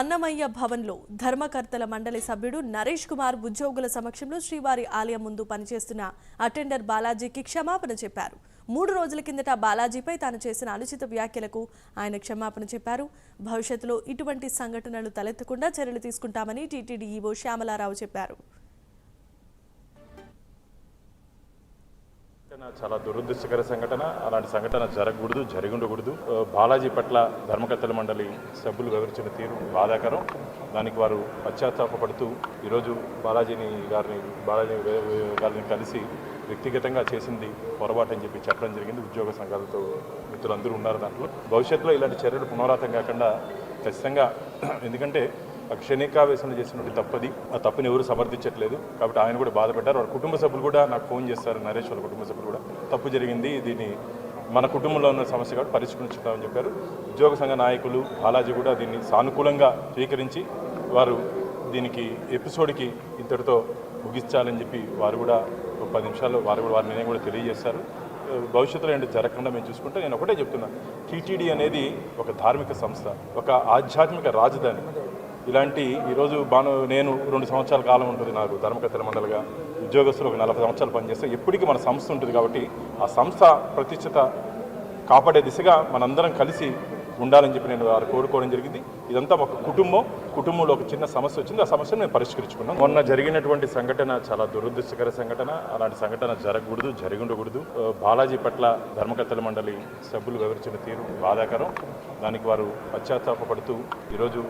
అన్నమయ్య భవన్లో ధర్మకర్తల మండలి సభ్యుడు నరేష్ కుమార్ ఉద్యోగుల సమక్షంలో శ్రీవారి ఆలయం ముందు పనిచేస్తున్న అటెండర్ బాలాజీకి క్షమాపణ చెప్పారు. 3 రోజుల కిందట బాలాజీపై తాను చేసిన అనుచిత వ్యాఖ్యలకు ఆయన క్షమాపణ చెప్పారు. భవిష్యత్తులో ఇటువంటి సంఘటనలు తలెత్తకుండా చర్యలు తీసుకుంటామని టీటీడీ ఈవో శ్యామలారావు చెప్పారు. చాలా దురదృష్టకర సంఘటన. అలాంటి సంఘటన జరగకూడదు, జరిగి ఉండకూడదు. బాలాజీ పట్ల ధర్మకర్తల మండలి సభ్యులు వివరించిన తీరు బాధాకరం. దానికి వారు పశ్చాత్తాపడుతూ ఈరోజు బాలాజీ గారిని కలిసి వ్యక్తిగతంగా చేసింది పొరపాటు అని చెప్పి చెప్పడం జరిగింది. ఉద్యోగ సంఘాలతో మిత్రులందరూ ఉన్నారు దాంట్లో. భవిష్యత్తులో ఇలాంటి చర్యలు పునరావృతం కాకుండా ఖచ్చితంగా, ఎందుకంటే క్షణికావేశంలో చేసినటువంటి తప్పది. ఆ తప్పుని ఎవరు సమర్థించట్లేదు కాబట్టి ఆయన కూడా బాధపడ్డారు. వాళ్ళ కుటుంబ సభ్యులు కూడా నాకు ఫోన్ చేస్తారు. నరేష్ వాళ్ళ కుటుంబ సభ్యులు కూడా తప్పు జరిగింది, దీన్ని మన కుటుంబంలో ఉన్న సమస్య కాబట్టి పరిష్కరించుకుంటామని చెప్పారు. ఉద్యోగ సంఘ నాయకులు బాలాజీ కూడా దీన్ని సానుకూలంగా స్వీకరించి వారు దీనికి ఎపిసోడ్కి ఇంతటితో ముగించాలని చెప్పి వారు కూడా 10 నిమిషాల్లో వారి నిర్ణయం కూడా తెలియజేస్తారు. భవిష్యత్తులో ఏంటి జరగకుండా మేము చూసుకుంటే నేను ఒకటే చెప్తున్నా, టీటీడీ అనేది ఒక ధార్మిక సంస్థ, ఒక ఆధ్యాత్మిక రాజధాని. ఇలాంటి ఈరోజు నేను 2 సంవత్సరాల కాలం ఉంటుంది నాకు ధర్మకర్తల మండలిగా. ఉద్యోగస్తులు ఒక 40 సంవత్సరాలు పనిచేస్తే ఎప్పటికీ మన సంస్థ ఉంటుంది కాబట్టి ఆ సంస్థ ప్రతిష్టత కాపాడే దిశగా మనందరం కలిసి ఉండాలని చెప్పి నేను వారు కోరుకోవడం జరిగింది. ఇదంతా ఒక కుటుంబంలో ఒక చిన్న సమస్య వచ్చింది. ఆ సమస్యను మేము పరిష్కరించుకున్నాం. మొన్న జరిగినటువంటి సంఘటన చాలా దురదృష్టకర సంఘటన. అలాంటి సంఘటన జరగకూడదు, జరిగి ఉండకూడదు. బాలాజీ పట్ల ధర్మకర్తల మండలి సభ్యులు వివరించిన తీరు బాధాకరం. దానికి వారు పశ్చాత్తాపడుతూ ఈరోజు